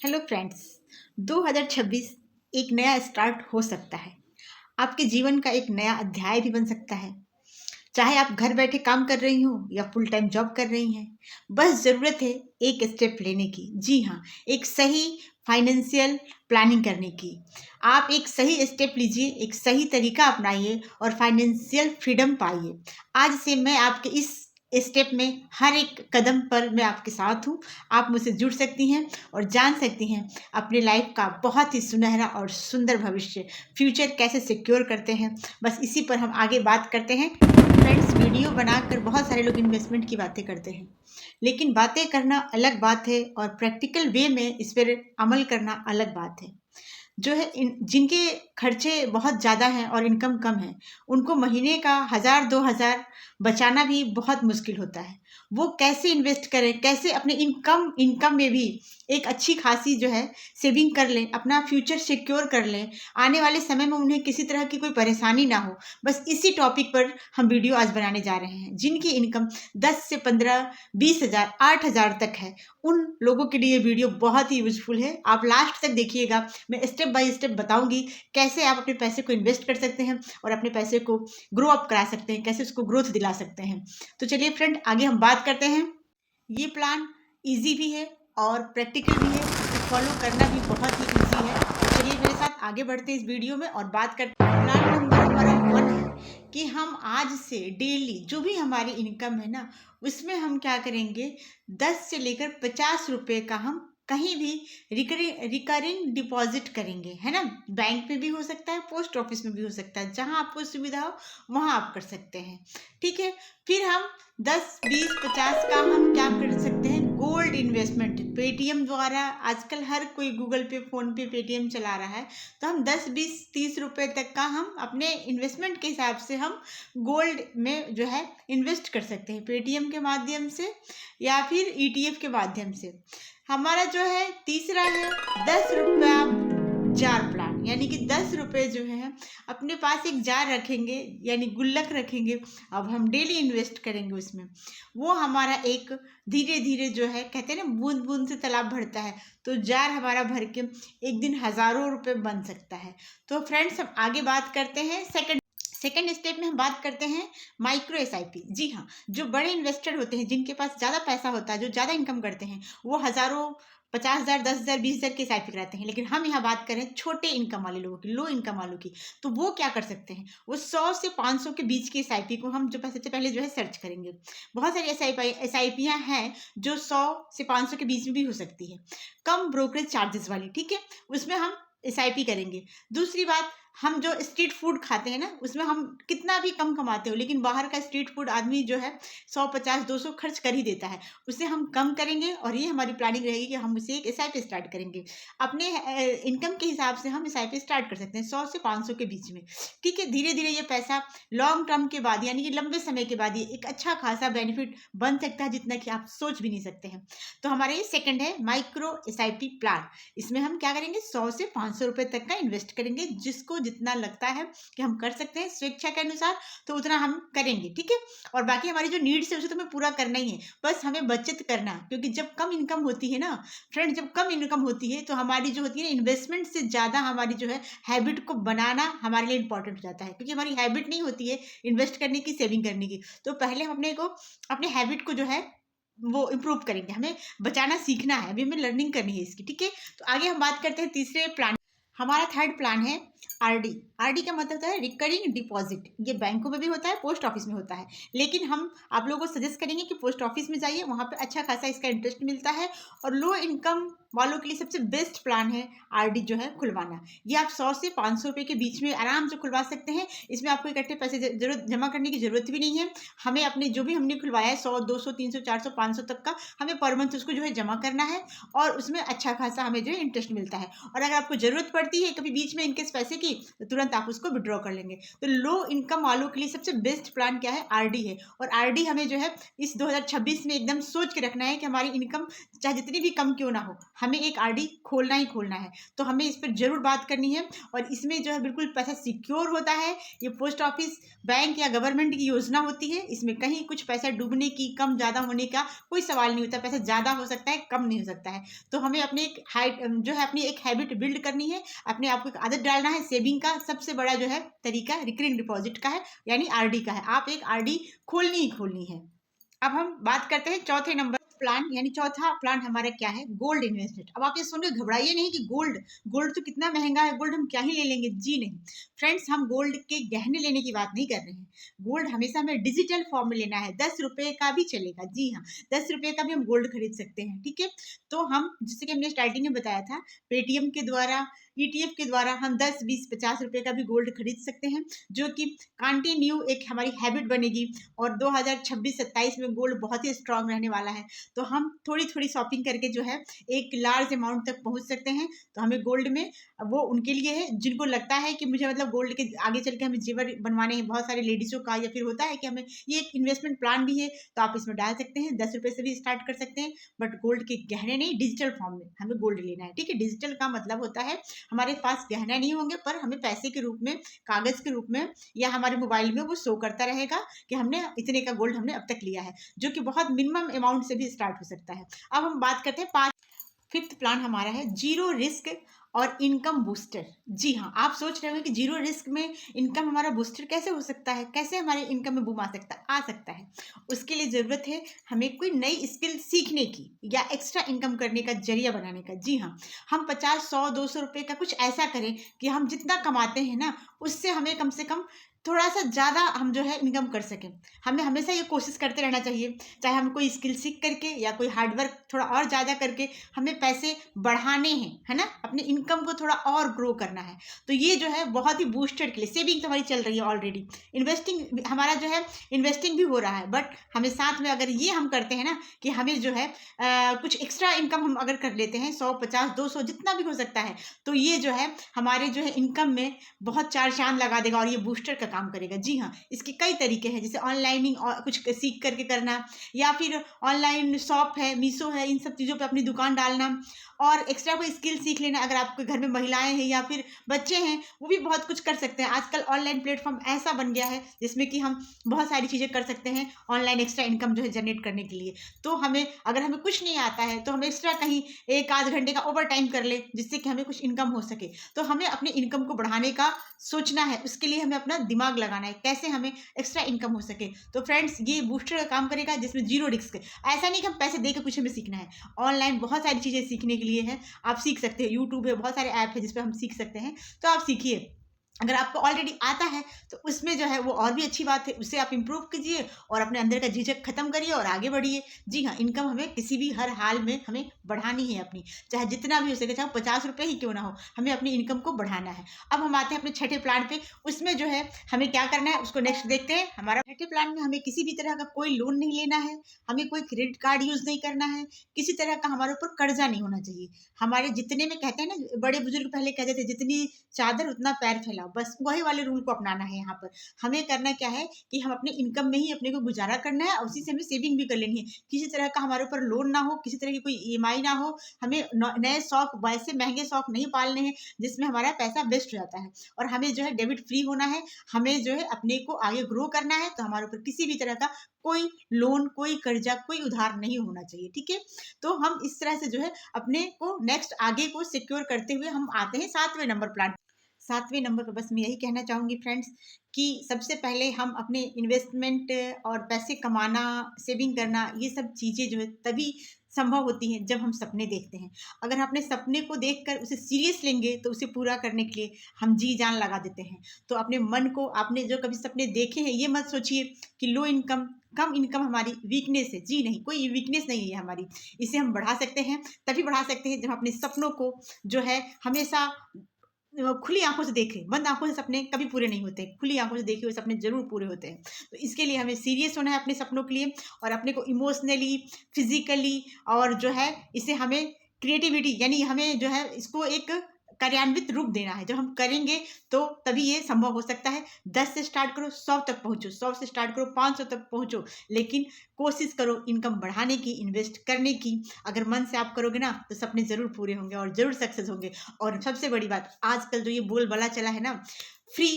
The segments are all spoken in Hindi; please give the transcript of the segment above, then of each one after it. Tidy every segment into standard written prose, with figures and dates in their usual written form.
Hello friends. 2026 एक नया स्टार्ट हो सकता है। आपके जीवन का एक नया अध्याय भी बन सकता है। चाहे आप घर बैठे काम कर रही हो या फुल टाइम जॉब कर रही हैं, बस ज़रूरत है एक स्टेप लेने की। जी हाँ, एक सही फाइनेंशियल प्लानिंग करने की। आप एक सही स्टेप लीजिए, एक सही तरीका अपनाइए और फाइनेंशियल फ्रीडम पाइए। आज से मैं आपके इस स्टेप में हर एक कदम पर मैं आपके साथ हूँ। आप मुझसे जुड़ सकती हैं और जान सकती हैं अपने लाइफ का बहुत ही सुनहरा और सुंदर भविष्य, फ्यूचर कैसे सिक्योर करते हैं। बस इसी पर हम आगे बात करते हैं। फ्रेंड्स, वीडियो बनाकर बहुत सारे लोग इन्वेस्टमेंट की बातें करते हैं, लेकिन बातें करना अलग बात है और प्रैक्टिकल वे में इस पर अमल करना अलग बात है। जो है जिनके खर्चे बहुत ज़्यादा हैं और इनकम कम है, उनको महीने का 1000-2000 बचाना भी बहुत मुश्किल होता है। वो कैसे इन्वेस्ट करें, कैसे अपने इनकम में भी एक अच्छी खासी जो है सेविंग कर लें, अपना फ्यूचर सिक्योर कर लें, आने वाले समय में उन्हें किसी तरह की कोई परेशानी ना हो। बस इसी टॉपिक पर हम वीडियो आज बनाने जा रहे हैं। जिनकी इनकम 10 से 15, 20,000, 8,000 तक है, उन लोगों के लिए वीडियो बहुत ही यूजफुल है। आप लास्ट तक देखिएगा। मैं स्टेप बाय स्टेप बताऊंगी कैसे आप अपने पैसे को इन्वेस्ट कर सकते हैं और अपने पैसे को ग्रो अप करा सकते हैं, कैसे उसको ग्रोथ दिला सकते हैं। तो चलिए फ्रेंड, आगे हम बात करते हैं। ये प्लान इजी भी है और प्रैक्टिकल भी है, इसे फॉलो करना भी बहुत ही इजी है। तो चलिए मेरे साथ आगे बढ़ते हैं इस वीडियो में और बात करते हैं। प्लान नंबर हमारा 1 है कि हम आज से डेली जो भी हमारी इनकम है ना, उसमें हम क्या करेंगे, 10 से लेकर 50 रुपए का हम कहीं भी रिकरिंग डिपॉजिट करेंगे, है ना। बैंक में भी हो सकता है, पोस्ट ऑफिस में भी हो सकता है, जहां आपको सुविधा हो वहां आप कर सकते हैं। ठीक है। फिर हम 10, 20, 50 का हम क्या कर सकते हैं, गोल्ड इन्वेस्टमेंट पेटीएम द्वारा। आजकल हर कोई गूगल पे, फोन पे, पेटीएम चला रहा है, तो हम 10, 20, 30 रुपए तक का हम अपने इन्वेस्टमेंट के हिसाब से हम गोल्ड में जो है इन्वेस्ट कर सकते हैं, पेटीएम के माध्यम से या फिर ईटीएफ के माध्यम से। हमारा जो है तीसरा है 10 रुपया जार प्लान, यानी कि 10 रुपए जो है अपने पास एक जार रखेंगे, यानी गुल्लक रखेंगे। अब हम डेली इन्वेस्ट करेंगे उसमें। वो हमारा एक धीरे धीरे जो है, कहते हैं ना, बूंद बूंद से तालाब भरता है, तो जार हमारा भर के एक दिन हजारों रुपए बन सकता है। तो फ्रेंड्स, हम आगे बात करते हैं। सेकंड स्टेप में हम बात करते हैं माइक्रो एसआईपी। जी हाँ, जो बड़े इन्वेस्टर होते हैं, जिनके पास ज़्यादा पैसा होता है, जो ज़्यादा इनकम करते हैं, वो हज़ारों, 50,000, 10,000, 20,000 की एसआईपी कराते हैं। लेकिन हम यहाँ बात करें छोटे इनकम वाले लोगों की, लो इनकम वालों की, तो वो क्या कर सकते हैं, वो 100 से 500 के बीच की एसआईपी को हम जो सबसे पहले जो है सर्च करेंगे। बहुत सारी एसआईपियाँ हैं जो 100 से 500 के बीच में भी हो सकती है, कम ब्रोकरेज चार्जेस वाली। ठीक है, उसमें हम एसआईपी करेंगे। दूसरी बात, हम जो स्ट्रीट फूड खाते हैं ना, उसमें हम कितना भी कम कमाते हो, लेकिन बाहर का स्ट्रीट फूड आदमी जो है 100, 50, 200 खर्च कर ही देता है, उसे हम कम करेंगे। और ये हमारी प्लानिंग रहेगी कि हम उसे एक एसआईपी स्टार्ट करेंगे। अपने इनकम के हिसाब से हम एसआईपी स्टार्ट कर सकते हैं 100 से 500 के बीच में। ठीक है, धीरे धीरे ये पैसा लॉन्ग टर्म के बाद, यानी कि लंबे समय के बाद, ये एक अच्छा खासा बेनिफिट बन सकता है, जितना कि आप सोच भी नहीं सकते हैं। तो हमारा ये सेकंड है माइक्रो एसआईपी प्लान। इसमें हम क्या करेंगे, 100 से 500 रुपए तक का इन्वेस्ट करेंगे, जिसको जितना लगता है कि हम कर सकते हैं स्वेच्छा के अनुसार, तो उतना हम करेंगे। ठीक है, और बाकी हमारी जो नीड्स है उसे तो हमें पूरा करना ही है, बस हमें बचत करना। क्योंकि जब कम इनकम होती है ना फ्रेंड, जब कम इनकम होती है, तो हमारी जो होती है ना, इन्वेस्टमेंट से ज़्यादा हमारी जो है हैबिट को बनाना हमारे लिए इंपॉर्टेंट हो जाता है। क्योंकि हमारी हैबिट नहीं होती है इन्वेस्ट करने की, सेविंग करने की, तो पहले हम अपने हैबिट को जो है वो इम्प्रूव करेंगे। हमें बचाना सीखना है, अभी हमें लर्निंग करनी है इसकी। ठीक है, तो आगे हम बात करते हैं तीसरे प्लान। हमारा थर्ड प्लान है आरडी। आरडी का मतलब होता है रिकरिंग डिपॉजिट। ये बैंकों में भी होता है, पोस्ट ऑफिस में होता है, लेकिन हम आप लोगों को सजेस्ट करेंगे कि पोस्ट ऑफिस में जाइए, वहाँ पे अच्छा खासा इसका इंटरेस्ट मिलता है। और लो इनकम वालों के लिए सबसे बेस्ट प्लान है आरडी जो है खुलवाना। ये आप 100 से 500 रुपये के बीच में आराम से खुलवा सकते हैं। इसमें आपको इकट्ठे पैसे जरूरत जमा करने की जरूरत भी नहीं है। हमें अपने जो भी हमने खुलवाया है 100, 200, 300, 400, 500 तक का, हमें पर मंथ उसको जो है जमा करना है, और उसमें अच्छा खासा हमें जो है इंटरेस्ट मिलता है। और अगर आपको जरूरत पड़ती है, कभी बीच में इनकेस पैसे पैसे की तो तुरंत आप उसको विड्रॉ कर लेंगे। तो लो इनकम वालों के लिए सबसे बेस्ट प्लान क्या है? आरडी है। और आरडी हमें जो है इस 2026 में एकदम सोच के रखना है कि हमारी इनकम चाहे जितनी भी कम क्यों ना हो, हमें एक आरडी खोलना ही खोलना है। तो हमें इस पर जरूर बात करनी है। और इसमें जो है बिल्कुल पैसा सिक्योर होता है। ये पोस्ट ऑफिस, बैंक या गवर्नमेंट की योजना होती है। इसमें कहीं कुछ पैसा डूबने की, कम ज़्यादा होने का कोई सवाल नहीं होता। पैसा ज़्यादा हो सकता है, कम नहीं हो सकता है। तो हमें अपनी एक जो है अपनी एक हैबिट बिल्ड करनी है, अपने आप को एक आदत डालना है। सेविंग का सबसे बड़ा जो है तरीका रिकरिंग डिपॉजिट का है, यानी आरडी का है। आप एक आरडी खोलनी ही खोलनी है। अब हम बात करते हैं चौथे नंबर प्लान, यानी चौथा प्लान हमारा क्या है? Gold investment. अब आप ये सुन के घबराइए नहीं कि गोल्ड गोल्ड तो कितना महंगा है, गोल्ड हम क्या ही ले लेंगे। जी नहीं फ्रेंड्स, हम गोल्ड के गहने लेने की बात नहीं कर रहे हैं। गोल्ड हमेशा हमें डिजिटल फॉर्म में लेना है। 10 रुपए का भी चलेगा। जी हाँ, 10 रुपए का भी हम गोल्ड खरीद सकते हैं। ठीक है, तो हम जैसे कि हमने स्टार्टिंग में बताया था, पेटीएम के द्वारा, ईटीएफ के द्वारा हम 10, 20, 50 रुपए का भी गोल्ड खरीद सकते हैं, जो कि कंटिन्यू एक हमारी हैबिट बनेगी। और 2026-27 में गोल्ड बहुत ही स्ट्रांग रहने वाला है। तो हम थोड़ी थोड़ी शॉपिंग करके जो है एक लार्ज अमाउंट तक पहुंच सकते हैं। तो हमें गोल्ड में, वो उनके लिए है जिनको लगता है कि मुझे मतलब गोल्ड के आगे चल के हमें जेवर बनवाने हैं, बहुत सारी लेडीज़ों का, या फिर होता है कि हमें ये एक इन्वेस्टमेंट प्लान भी है, तो आप इसमें डाल सकते हैं। 10 रुपए से भी स्टार्ट कर सकते हैं, बट गोल्ड के गहने नहीं, डिजिटल फॉर्म में हमें गोल्ड लेना है। ठीक है, डिजिटल का मतलब होता है हमारे पास गहना नहीं होंगे, पर हमें पैसे के रूप में, कागज के रूप में, या हमारे मोबाइल में वो शो करता रहेगा कि हमने इतने का गोल्ड हमने अब तक लिया है, जो कि बहुत मिनिमम अमाउंट से भी स्टार्ट हो सकता है। अब हम बात करते हैं फिफ्थ प्लान हमारा है जीरो रिस्क और इनकम बूस्टर। जी हाँ, आप सोच रहे हो कि जीरो रिस्क में इनकम हमारा बूस्टर कैसे हो सकता है, कैसे हमारे इनकम में बूम आ सकता है। उसके लिए ज़रूरत है हमें कोई नई स्किल सीखने की, या एक्स्ट्रा इनकम करने का जरिया बनाने का। जी हाँ, हम 50, 100, 200 रुपये का कुछ ऐसा करें कि हम जितना कमाते हैं ना, उससे हमें कम से कम थोड़ा सा ज़्यादा हम जो है इनकम कर सकें। हमें हमेशा ये कोशिश करते रहना चाहिए, चाहे हम कोई स्किल सीख करके या कोई हार्डवर्क थोड़ा और ज़्यादा करके हमें पैसे बढ़ाने हैं, है ना, अपने इनकम को थोड़ा और ग्रो करना है। तो ये जो है बहुत ही बूस्टेड के लिए, सेविंग तो हमारी चल रही है ऑलरेडी, इन्वेस्टिंग हमारा जो है इन्वेस्टिंग भी हो रहा है, बट हमें साथ में अगर ये हम करते हैं ना कि हमें जो है कुछ एक्स्ट्रा इनकम हम अगर कर लेते हैं, 100, 50, 200 जितना भी हो सकता है, तो ये जो है हमारे जो है इनकम में बहुत चार चांद लगा देगा और ये बूस्टर का काम करेगा। जी हाँ, इसके कई तरीके हैं, जैसे ऑनलाइनिंग और कुछ सीख करके करना, या फिर ऑनलाइन शॉप है, मीशो है, इन सब चीज़ों पे अपनी दुकान डालना, और एक्स्ट्रा कोई स्किल सीख लेना। अगर आपके घर में महिलाएं हैं या फिर बच्चे हैं, वो भी बहुत कुछ कर सकते हैं। आजकल ऑनलाइन प्लेटफॉर्म ऐसा बन गया है जिसमें कि हम बहुत सारी चीज़ें कर सकते हैं ऑनलाइन एक्स्ट्रा इनकम जो है जनरेट करने के लिए। तो अगर हमें कुछ नहीं आता है तो हम एक्स्ट्रा कहीं 1 आध घंटे का ओवर टाइम कर ले, जिससे कि हमें कुछ इनकम हो सके। तो हमें अपने इनकम को बढ़ाने का सोचना है, उसके लिए हमें अपना दिमाग लगाना है, कैसे हमें एक्स्ट्रा इनकम हो सके। तो फ्रेंड्स, ये बूस्टर का काम करेगा जिसमें जीरो रिस्क है। ऐसा नहीं कि हम पैसे देकर कुछ हमें सीखना है। ऑनलाइन बहुत सारी चीज़ें सीखने के लिए है, आप सीख सकते हैं। यूट्यूब है, बहुत सारे ऐप है जिस पर हम सीख सकते हैं, तो आप सीखिए। अगर आपको ऑलरेडी आता है तो उसमें जो है वो और भी अच्छी बात है, उससे आप इम्प्रूव कीजिए और अपने अंदर का झिझक खत्म करिए और आगे बढ़िए। जी हाँ, इनकम हमें किसी भी हर हाल में हमें बढ़ानी है अपनी, चाहे जितना भी हो सके, चाहे 50 रुपये ही क्यों ना हो, हमें अपनी इनकम को बढ़ाना है। अब हम आते हैं अपने छठे प्लान पे। उसमें जो है हमें क्या करना है उसको नेक्स्ट देखते हैं। हमारा छठे प्लान में हमें किसी भी तरह का कोई लोन नहीं लेना है, हमें कोई क्रेडिट कार्ड यूज़ नहीं करना है, किसी तरह का हमारे ऊपर कर्जा नहीं होना चाहिए। हमारे जितने में कहते हैं ना, बड़े बुजुर्ग पहले कहते थे, जितनी चादर उतना पैर फैलाओ, बस वही वाले रूल को अपनाना है। यहाँ पर हमें करना क्या है कि हम अपने इनकम में ही अपने को गुजारा करना है, उसी से हमें सेविंग भी कर लेनी है। किसी तरह का हमारे ऊपर लोन ना हो, किसी तरह की कोई ईएमआई ना हो, हमें नए शौक, वैसे महंगे शौक नहीं पालने हैं जिसमें हमारा पैसा वेस्ट हो जाता है। और हमें जो है डेबिट फ्री होना है, हमें जो है अपने को आगे ग्रो करना है। तो हमारे ऊपर किसी भी तरह का कोई लोन, कोई कर्जा, कोई उधार नहीं होना चाहिए। ठीक है, तो हम इस तरह से जो है अपने को नेक्स्ट आगे को सिक्योर करते हुए हम आते हैं 7वें नंबर प्लान। 7वें नंबर पर बस मैं यही कहना चाहूँगी फ्रेंड्स कि सबसे पहले हम अपने इन्वेस्टमेंट और पैसे कमाना, सेविंग करना, ये सब चीज़ें जो है तभी संभव होती हैं जब हम सपने देखते हैं। अगर हम अपने सपने को देखकर उसे सीरियस लेंगे तो उसे पूरा करने के लिए हम जी जान लगा देते हैं। तो अपने मन को, आपने जो कभी सपने देखे हैं, ये मत सोचिए कि लो इनकम, कम इनकम हमारी वीकनेस है। जी नहीं, कोई वीकनेस नहीं है हमारी। इसे हम बढ़ा सकते हैं, तभी बढ़ा सकते हैं जब अपने सपनों को जो है हमेशा खुली आंखों से देखें। बंद आंखों से सपने कभी पूरे नहीं होते, खुली आंखों से देखे हुए सपने जरूर पूरे होते हैं। तो इसके लिए हमें सीरियस होना है अपने सपनों के लिए, और अपने को इमोशनली, फिजिकली, और जो है इसे हमें क्रिएटिविटी, यानी हमें जो है इसको एक कार्यान्वित रूप देना है। जब हम करेंगे तो तभी ये संभव हो सकता है। 10 से स्टार्ट करो, 100 तक पहुँचो, 100 से स्टार्ट करो, 500 तक पहुँचो, लेकिन कोशिश करो इनकम बढ़ाने की, इन्वेस्ट करने की। अगर मन से आप करोगे ना तो सपने ज़रूर पूरे होंगे और ज़रूर सक्सेस होंगे। और सबसे बड़ी बात, आजकल जो ये बोलबाला चला है ना, फ्री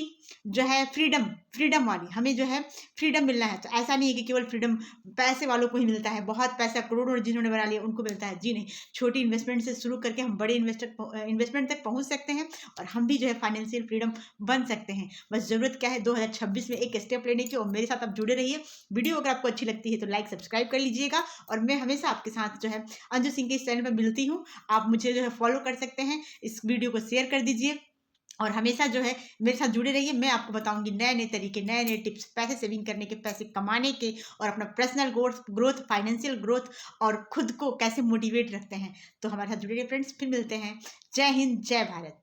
जो है, फ्रीडम, फ्रीडम वाली, हमें जो है फ्रीडम मिलना है। तो ऐसा नहीं है कि केवल फ्रीडम पैसे वालों को ही मिलता है, बहुत पैसा करोड़ों जिन्होंने बना लिया उनको मिलता है। जी नहीं, छोटी इन्वेस्टमेंट से शुरू करके हम बड़े इन्वेस्टमेंट तक पहुंच सकते हैं और हम भी जो है फाइनेंशियल फ्रीडम बन सकते हैं। बस ज़रूरत क्या है, 2026 में एक स्टेप लेने की। और मेरे साथ आप जुड़े रहिए। वीडियो अगर आपको अच्छी लगती है तो लाइक सब्सक्राइब कर लीजिएगा। और मैं हमेशा आपके साथ जो है अंजू सिंह के इस चैनल पर मिलती हूँ। आप मुझे जो है फॉलो कर सकते हैं, इस वीडियो को शेयर कर दीजिए और हमेशा जो है मेरे साथ जुड़े रहिए। मैं आपको बताऊंगी नए नए तरीके, नए नए टिप्स, पैसे सेविंग करने के, पैसे कमाने के, और अपना पर्सनल ग्रोथ, फाइनेंशियल ग्रोथ, और खुद को कैसे मोटिवेट रखते हैं। तो हमारे साथ जुड़े रहिए फ्रेंड्स, फिर मिलते हैं। जय हिंद, जय भारत।